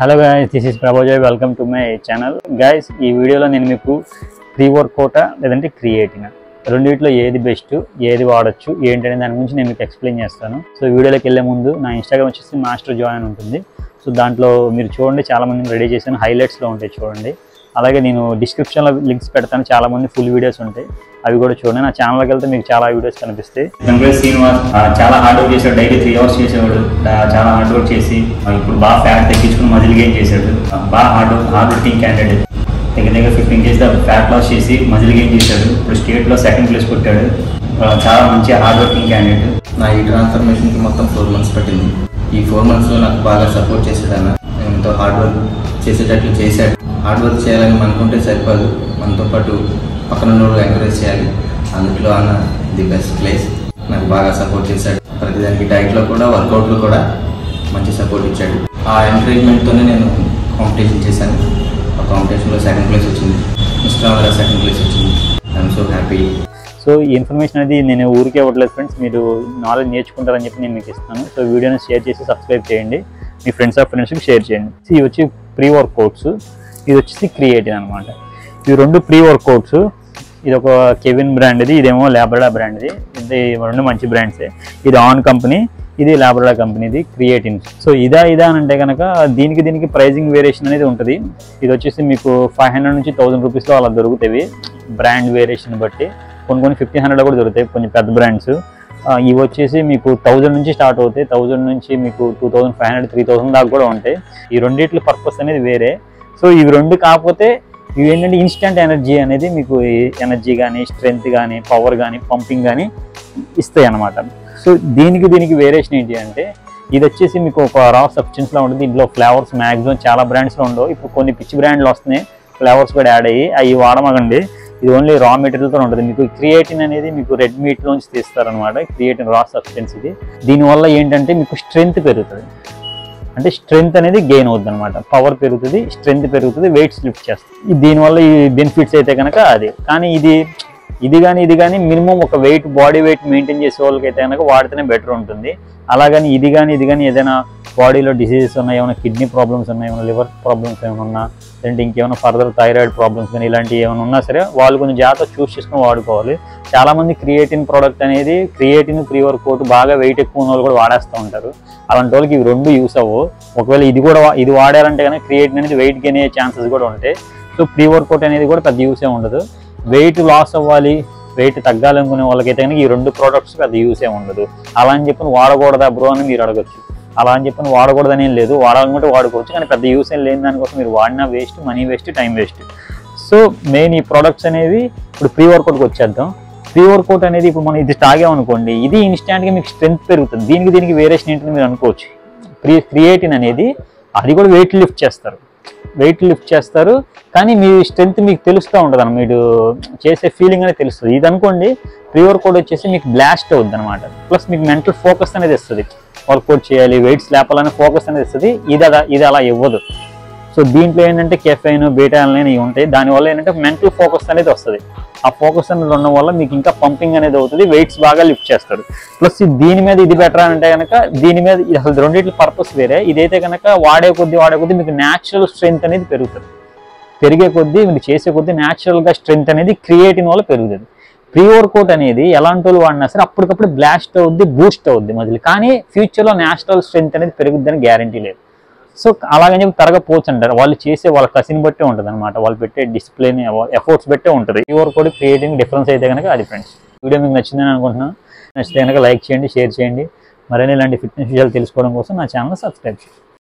Hello guys, this is Prabhojay. Welcome to my channel. Guys, ఈ వీడియోలో నేను మీకు ప్రీ వర్కౌట్ లేదంటే క్రియేటిన్ రెండింటిలో ఏది బెస్ట్, ఏది వాడచ్చు ఏంటనే దాని గురించి నేను మీకు ఎక్స్ప్లెయిన్ చేస్తాను. సో వీడియోలోకి వెళ్ళే ముందు నా ఇన్స్టాగ్రామ్ వచ్చేసి మాస్టర్ జాయ్ అని ఉంటుంది. సో దాంట్లో మీరు చూడండి, చాలామంది రెడీ చేశాను, హైలైట్స్లో ఉంటాయి చూడండి. అలాగే నేను డిస్క్రిప్షన్లో లింక్స్ పెడతాను, చాలామంది ఫుల్ వీడియోస్ ఉంటాయి, అవి కూడా చూడండి. నా ఛానల్కి వెళ్తే మీకు చాలా వీడియోస్ కనిపిస్తాయి. శ్రీనివాస్ చాలా హార్డ్ వర్క్ చేశాడు, డైలీ 3 hours చేసేవాడు. చాలా హార్డ్ వర్క్ చేసి ఇప్పుడు బాగా ఫ్యాట్ తగ్గించుకుని మజిల్ గెయిన్ చేశాడు. బాగా హార్డ్ వర్కింగ్ క్యాండిడేట్. దగ్గర 15 kgs ఫ్యాట్ లాస్ చేసి మజిల్ గెయిన్ చేశాడు. ఇప్పుడు స్టేట్లో 2nd place కొట్టాడు. చాలా మంచి హార్డ్ వర్కింగ్ క్యాండిడేట్. నా ఈ ట్రాన్స్ఫర్మేషన్కి మొత్తం 4 months పట్టింది. ఈ 4 monthsలో నాకు బాగా సపోర్ట్ చేశాడు అన్న. ఎంతో హార్డ్ వర్క్ చేసేటట్లు చేశాడు. హార్డ్ వర్క్ చేయాలని అనుకుంటే సరిపోదు, మనతో పాటు పక్కన ఉన్నోడు ఎంకరేజ్ చేయాలి. అందులో అన్న ది బెస్ట్ ప్లేస్. నాకు బాగా సపోర్ట్ చేశాడు. ప్రతిదానికి డైట్లో కూడా, వర్కౌట్లో కూడా మంచి సపోర్ట్ ఇచ్చాడు. ఆ ఎంకరేజ్మెంట్తోనే నేను కాంపిటీషన్ చేశాను. ఆ కాంపిటీషన్లో 2nd place వచ్చింది. ఇన్స్టాగ్రామ్లో 2nd place వచ్చింది. I'm so happy. సో ఈ ఇన్ఫర్మేషన్ అనేది నేను ఊరికే ఇవ్వట్లేదు ఫ్రెండ్స్, మీరు నాలెడ్జ్ నేర్చుకుంటారని చెప్పి నేను మీకు ఇస్తాను. సో వీడియోని షేర్ చేసి సబ్స్క్రైబ్ చేయండి, మీ ఫ్రెండ్స్కి షేర్ చేయండి. ఇవి వచ్చి ప్రీ వర్కౌట్స్, ఇది వచ్చేసి క్రియేటిన్ అనమాట. ఇవి 2 ప్రీ వర్కౌట్స్. ఇది ఒక కెవిన్ బ్రాండ్, ఇదేమో లాబ్రడా బ్రాండ్. ఇది 2 మంచి బ్రాండ్సే. ఇది ఆన్ కంపెనీ, ఇది లాబ్రడా కంపెనీది క్రియేటిన్. సో ఇదా అని అంటే కనుక దీనికి ప్రైజింగ్ వేరియేషన్ అనేది ఉంటుంది. ఇది వచ్చేసి మీకు 500 నుంచి 1000 రూపీస్లో అలా దొరుకుతాయి, బ్రాండ్ వేరియేషన్ బట్టి. కొన్ని 1500 కూడా దొరుకుతాయి కొన్ని పెద్ద బ్రాండ్స్. ఇవి వచ్చేసి మీకు 1000 నుంచి స్టార్ట్ అవుతాయి. 1000 నుంచి మీకు 2500, 3000 దాకా కూడా ఉంటాయి. ఈ రెండిట్ల పర్పస్ అనేది వేరే. సో ఇవి 2 కాకపోతే ఇవి ఏంటంటే ఇన్స్టెంట్ ఎనర్జీ అనేది, మీకు ఎనర్జీ కానీ, స్ట్రెంగ్త్ కానీ, పవర్ కానీ, పంపింగ్ కానీ ఇస్తాయి అన్నమాట. సో దీనికి వేరియేషన్ ఏంటి అంటే, ఇది వచ్చేసి మీకు ఒక రా సబ్స్టెన్స్లో ఉంటుంది. ఇందులో ఫ్లేవర్స్ మ్యాక్సిమం చాలా బ్రాండ్స్లో ఉండవు. ఇప్పుడు కొన్ని పిచ్చి బ్రాండ్లు వస్తున్నాయి, ఫ్లేవర్స్ కూడా యాడ్ అయ్యి, అవి వాడమగండి. ఇది ఓన్లీ రా మెటీరియల్తో ఉంటుంది. మీకు క్రియేటిన్ అనేది మీకు రెడ్ మీట్లోంచి తీస్తారనమాట. క్రియేటిన్ రా సబ్స్టెన్స్ ఇది. దీనివల్ల ఏంటంటే మీకు స్ట్రెంగ్త్ పెరుగుతుంది, అంటే స్ట్రెంగ్త్ అనేది గెయిన్ అవుతుంది అనమాట. పవర్ పెరుగుతుంది, స్ట్రెంగ్త్ పెరుగుతుంది, వెయిట్స్ లిఫ్ట్ చేస్తుంది. దీనివల్ల ఈ బెనిఫిట్స్ అయితే కనుక అది. కానీ ఇది కానీ మినిమం ఒక బాడీ వెయిట్ మెయింటైన్ చేసే వాళ్ళకైతే కనుక వాడితేనే బెటర్ ఉంటుంది. అలాగని ఇది కానీ ఏదైనా బాడీలో డిసీజెస్ ఉన్నాయి, ఏమైనా కిడ్నీ ప్రాబ్లమ్స్ ఉన్నాయి, ఏమైనా లివర్ ప్రాబ్లమ్స్ ఏమైనా ఉన్నా, లేదంటే ఇంకేమైనా ఫర్దర్ థైరాయిడ్ ప్రాబ్లమ్స్ కానీ ఇలాంటివి ఏమైనా ఉన్నా సరే వాళ్ళు కొంచెం జాగ్రత్త చూస్ చేసుకుని వాడుకోవాలి. చాలామంది క్రియేటిన్ ప్రోడక్ట్ అనేది, క్రియేటిన్ ప్రీ వర్కౌట్ బాగా వెయిట్ ఎక్కువ ఉన్న వాళ్ళు కూడా వాడేస్తూ ఉంటారు. అలాంటి వాళ్ళకి ఇవి 2 యూస్ అవ్వవు. ఒకవేళ ఇది వాడారంటే కనుక క్రియేటిన్ అనేది వెయిట్ గెయిన్ అయ్యే ఛాన్సెస్ కూడా ఉంటాయి. సో ప్రీ వర్కౌట్ అనేది కూడా పెద్ద యూసే ఉండదు. వెయిట్ లాస్ అవ్వాలి, వెయిట్ తగ్గాలనుకునే వాళ్ళకైతే కనుక ఈ 2 ప్రోడక్ట్స్ పెద్ద యూసే ఉండదు. అలా అని చెప్పి వాడకూడదా బ్రో అని మీరు అడగచ్చు. అలా అని చెప్పి వాడకూడదని ఏం లేదు, వాడాలనుకుంటే వాడుకోవచ్చు. కానీ పెద్ద యూస్ ఏం లేని దానికోసం మీరు వాడినా waste, money waste, time waste. So main ఈ ప్రోడక్ట్స్ అనేవి ఇప్పుడు ప్రీ వర్కౌట్కి వచ్చేద్దాం. ప్రీ వర్కౌట్ అనేది ఇప్పుడు మనం ఇది తాగామనుకోండి, ఇది ఇన్స్టాంట్గా మీకు స్ట్రెంగ్త్ పెరుగుతుంది. దీనికి వేరియేషన్ ఏంటని మీరు అనుకోవచ్చు. క్రియేటిన్ అనేది అది కూడా వెయిట్ లిఫ్ట్ చేస్తారు, కానీ మీ స్ట్రెంగ్త్ మీకు తెలుస్తూ ఉంటుంది అన్న, మీరు చేసే ఫీలింగ్ అనేది తెలుస్తుంది. ఇది అనుకోండి, ప్రీ వర్కౌట్ వచ్చేసి మీకు బ్లాస్ట్ అవుతుంది అనమాట. ప్లస్ మీకు మెంటల్ ఫోకస్ అనేది ఇస్తుంది. వర్కౌట్ చేయాలి, వెయిట్స్ లేపాలని ఫోకస్ అనేది ఇస్తుంది. ఇది అలా ఇవ్వదు. సో దీంట్లో ఏంటంటే కెఫైన్, బీటా అలైన్ ఇవి ఉంటాయి. దానివల్ల ఏంటంటే మెంటల్ ఫోకస్ అనేది వస్తుంది. ఆ ఫోకస్ అనేది ఉండడం వల్ల మీకు ఇంకా పంపింగ్ అనేది అవుతుంది, వెయిట్స్ బాగా లిఫ్ట్ చేస్తారు. ప్లస్ దీని మీద ఇది బెటర్ అంటే కనుక దీని మీద అసలు రెండింటి పర్పస్ వేరే. ఇదైతే కనుక వాడే కొద్దీ మీకు న్యాచురల్ స్ట్రెంగ్త్ అనేది పెరుగుతుంది. పెరిగే కొద్దీ మీరు చేసే కొద్దీ న్యాచురల్గా స్ట్రెంగ్త్ అనేది క్రియేటిన్ వల్ల పెరుగుతుంది. ప్రీ వర్కౌట్ అనేది ఎలాంటి వాళ్ళు వాడినా సరే అప్పటికప్పుడు బ్లాస్ట్ అవుద్ది, బూస్ట్ అవుద్ది మధ్యలో. కానీ ఫ్యూచర్లో న్యాచురల్ స్ట్రెంగ్త్ అనేది పెరుగుద్దని గ్యారంటీ లేదు. సో అలాగని చెప్పి తరగపోవచ్చు అంటారు. వాళ్ళు చేసే వాళ్ళ కసిని బట్టే ఉంటుంది అనమాట, వాళ్ళు పెట్టే డిసిప్లిన్, ఎఫర్ట్స్ బట్టే ఉంటుంది. ప్రీ వర్కౌట్ క్రియేటింగ్ డిఫరెన్స్ అయితే కనుక అది ఫ్రెండ్స్. వీడియో మీకు నచ్చిందని అనుకుంటున్నాను. నచ్చితే కనుక లైక్ చేయండి, షేర్ చేయండి. మరిన్ని ఇలాంటి ఫిట్నెస్ విషయాలు తెలుసుకోవడం కోసం నా ఛానల్ సబ్స్క్రైబ్ చేయండి.